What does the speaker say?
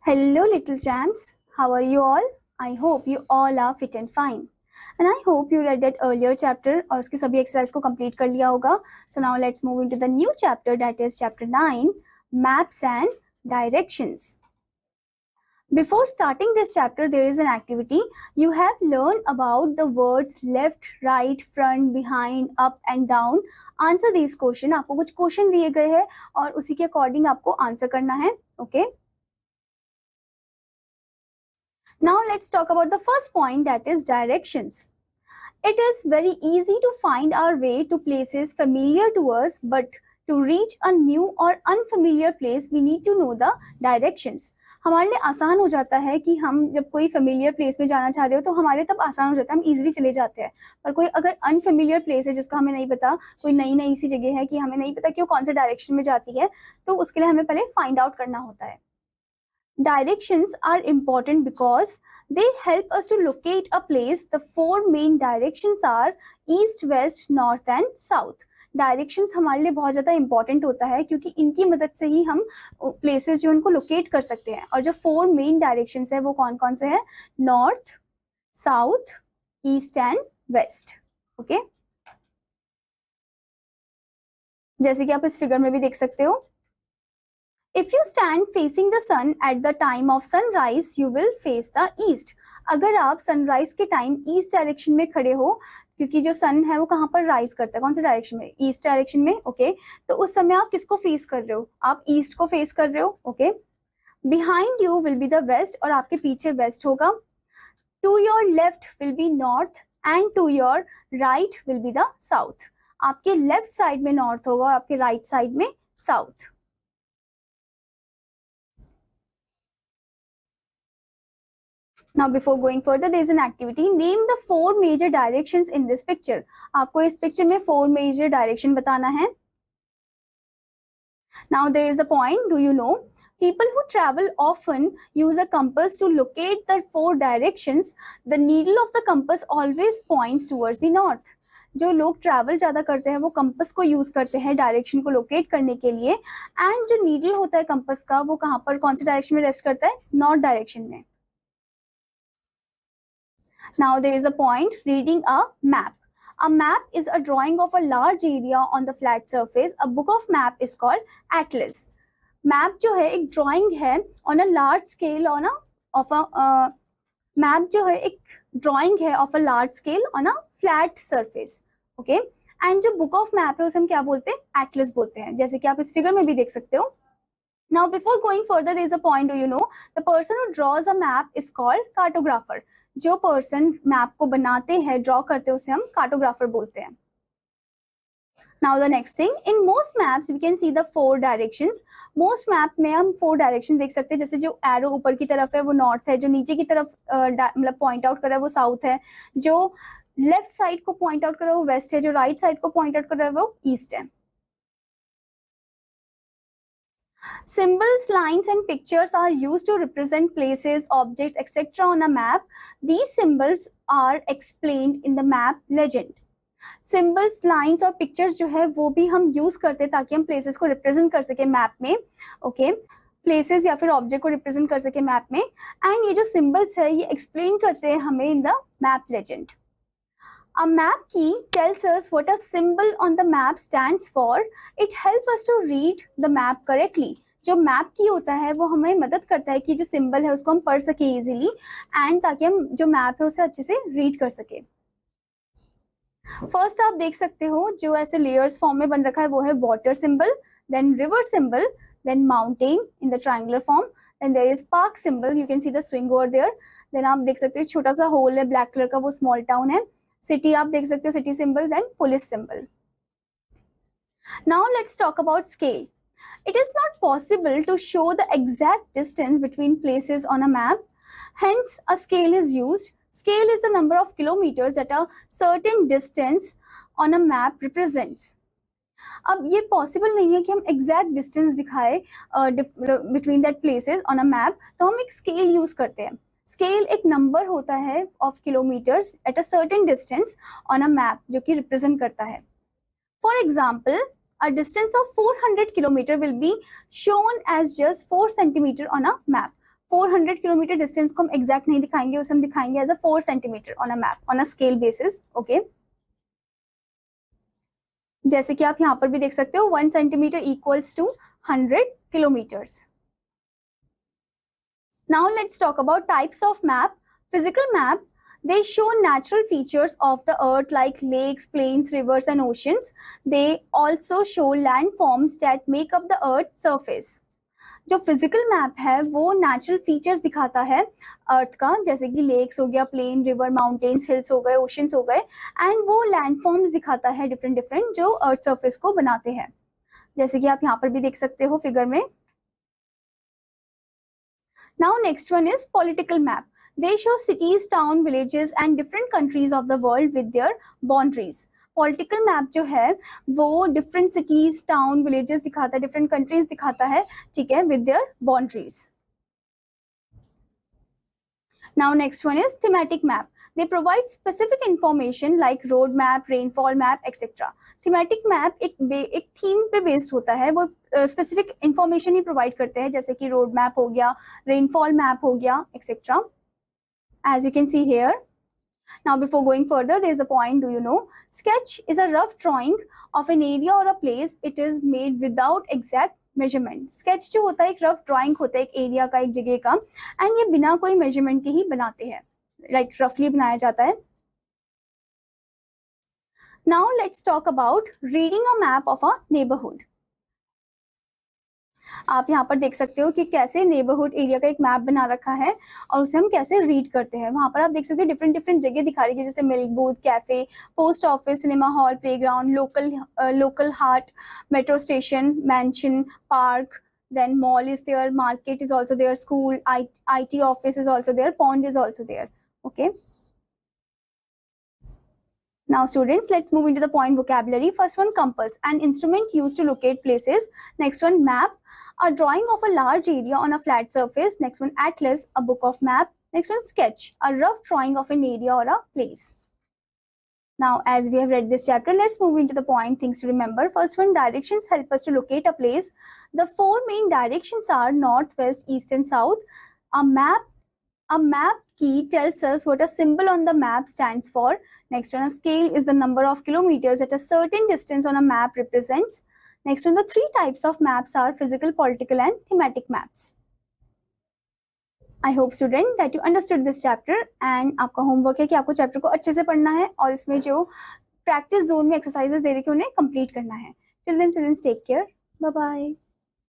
Hello, little champs. How are you all? I hope you all are fit and fine. And I hope you read that earlier chapter और उसके सभी exercise को complete कर लिया होगा. So now let's move into the new chapter, that is chapter 9, Maps and Directions. Before starting this chapter, there is an activity. You have learned about the words left, right, front, behind, up and down. Answer these questions. आपको कुछ question दिए गए हैं और उसी के according आपको answer करना है. Okay? Now let's talk about the first point, that is directions. It is very easy to find our way to places familiar to us, but to reach a new or unfamiliar place we need to know the directions. हमारे लिए आसान हो जाता है कि हम जब कोई familiar place में जाना चाह रहे हो तो हमारे तब आसान हो जाता है, हम easily चले जाते हैं. पर कोई अगर unfamiliar place है जिसका हमें नहीं पता, कोई नई सी जगह है कि हमें नहीं पता कि वो कौन से direction में जाती है, तो उसके लिए हमें पहले find out करना होता है. Directions are important because they help us to locate a place. The four main directions are east, west, north and south. Directions हमारे लिए बहुत ज़्यादा important होता है क्योंकि इनकी मदद से ही हम places जो उनको locate कर सकते हैं. और जो four main directions है वो कौन कौन से हैं? North, South, East and West. Okay? जैसे कि आप इस फिगर में भी देख सकते हो. If you stand facing the sun at the time of sunrise, you will face the east. अगर आप sunrise के time east direction में खड़े हो, क्योंकि जो sun है वो कहाँ पर rise करता है, कौन से direction में? East direction में, okay? तो उस समय आप किसको face कर रहे हो? आप east को face कर रहे हो, okay? Behind you will be the west और आपके पीछे west होगा. To your left will be north and to your right will be the south. आपके left side में north होगा और आपके right side में south. Now before going further, there is an activity. Name the four major directions in this picture. आपको इस picture में four major direction बताना है. Now there is the point. Do you know? People who travel often use a compass to locate the four directions. The needle of the compass always points towards the north. जो लोग travel ज़्यादा करते हैं वो compass को use करते हैं direction को लोकेट करने के लिए. एंड जो नीडल होता है कंपस का वो कहाँ पर कौन से डायरेक्शन में रेस्ट करता है? नॉर्थ डायरेक्शन में. Now there is a point, reading a map. A map is a drawing of a large area on the flat surface. A book of map is called atlas. Map जो है एक drawing है on a large scale map जो है एक drawing है of a large scale on a flat surface. Okay? And जो book of map है उसे हम क्या बोलते हैं? Atlas बोलते हैं. जैसे कि आप इस फिगर में भी देख सकते हो. Now before going further, there is a point. Do you know? The person who draws a map is called cartographer. जो पर्सन मैप को बनाते हैं, ड्रॉ करते हैं, उसे हम कार्टोग्राफर बोलते हैं. Now the next thing, in most maps we can see the four directions. Most map में हम four direction देख सकते हैं. जैसे जो एरो ऊपर की तरफ है वो नॉर्थ है, जो नीचे की तरफ मतलब पॉइंट आउट कर रहा है वो साउथ है, जो लेफ्ट साइड को पॉइंट आउट कर रहा है वो वेस्ट है, जो राइट साइड को पॉइंट आउट कर रहा है वो ईस्ट है. Symbols, lines and pictures are used to represent places, objects, etc. on a map. These symbols are explained in the map legend. Symbols, lines और pictures जो है वो भी हम use करते हैं ताकि हम places को represent कर सके map में. Okay? Places या फिर object को represent कर सके map में. And ये जो symbols है ये explain करते हैं हमें in the map legend. A map key tells us what a symbol on the map stands for. It helps us to read the map correctly. जो मैप की होता है वो हमें मदद करता है कि जो सिंबल है उसको हम पढ़ सके इजीली एंड ताकि हम जो मैप है उसे अच्छे से रीड कर सके. फर्स्ट आप देख सकते हो जो ऐसे लेयर्स फॉर्म में बन रखा है वो है water symbol, then river symbol, then mountain in the triangular form, then there is park symbol, you can see the swing over there. Then आप देख सकते हो छोटा सा होल है ब्लैक कलर का, वो स्मॉल टाउन है. सिटी आप देख सकते हो, city symbol, then police symbol. Now let's talk about scale. It is not possible to show the exact distance between places on a map. Hence, a scale is used. Scale is the number of kilometers that a certain distance on a map represents. अब ये possible नहीं है कि हम exact distance दिखाए between that places on a map, तो हम एक scale use करते हैं. Scale एक number होता है of kilometers at a certain distance on a map जो कि represent करता है. For example, a distance of 400 kilometer will be shown as just 4 centimeter on a map. 400 kilometre distance को हम एग्जैक्ट नहीं दिखाएंगे, उसे हम दिखाएंगे as a 4 centimetre on a map on a scale basis. Okay, जैसे कि आप यहाँ पर भी देख सकते हो 1 centimetre equals to 100 kilometres. Now let's talk about types of map. Physical map, they show natural features of the earth like lakes, plains, rivers and oceans. They also show landforms that make up the earth's surface. जो physical map है वो natural features दिखाता है अर्थ का, जैसे कि lakes हो गया, प्लेन, रिवर, माउंटेन्स, हिल्स हो गए, ओशंस हो गए, एंड वो लैंडफॉर्म्स दिखाता है डिफरेंट डिफरेंट जो अर्थ सरफेस को बनाते हैं, जैसे कि आप यहाँ पर भी देख सकते हो फिगर में. Now next one is political map. They show cities, town, villages and different countries of the world with their boundaries. Political map जो है वो डिफरेंट सिटीज, टाउन, विलेजेस दिखाता है, डिफरेंट कंट्रीज दिखाता है, ठीक है, with their boundaries. Now next one is thematic map. They provide specific information like road map, rainfall map, etc. Thematic map एक थीम पे बेस्ड होता है, वो स्पेसिफिक इंफॉर्मेशन ही प्रोवाइड करते हैं, जैसे कि रोड मैप हो गया, रेनफॉल मैप हो गया, etc. As you can see here. Now before going further, there is a point, do you know? Sketch is a rough drawing of an area or a place. It is made without exact measurement. Sketch जो होता है एक rough drawing होता है एक area का, एक जगह का, एंड ये बिना कोई मेजरमेंट के ही बनाते हैं, लाइक रफली बनाया जाता है. Now let's talk about reading a map of a neighborhood. आप यहाँ पर देख सकते हो कि कैसे नेबरहुड एरिया का एक मैप बना रखा है और उसे हम कैसे रीड करते हैं. वहाँ पर आप देख सकते हो डिफरेंट डिफरेंट जगह दिखा रही है, जैसे milk booth, cafe, post office, cinema hall, playground, local हाट, metro station, mansion, park, then mall is there, market is also there, school, IT office is also there, pond is also there. Okay. Now students, let's move into the point vocabulary. First one, compass, an instrument used to locate places. Next one, map, a drawing of a large area on a flat surface. Next one, atlas, a book of map. Next one, sketch, a rough drawing of an area or a place. Now, as we have read this chapter, let's move into the point things to remember. First one, directions help us to locate a place. The 4 main directions are north, west, east and south. A map key tells us what a symbol on the map stands for. Next one, a scale is the number of kilometers at a certain distance on a map represents. Next one, the 3 types of maps are physical, political and thematic maps. I hope student that you understood this chapter, and आपका homework है कि आपको chapter को अच्छे से पढ़ना है और इसमें जो practice zone में exercises दे रखे हैं उन्हें complete करना है. Till then students, take care. Bye bye.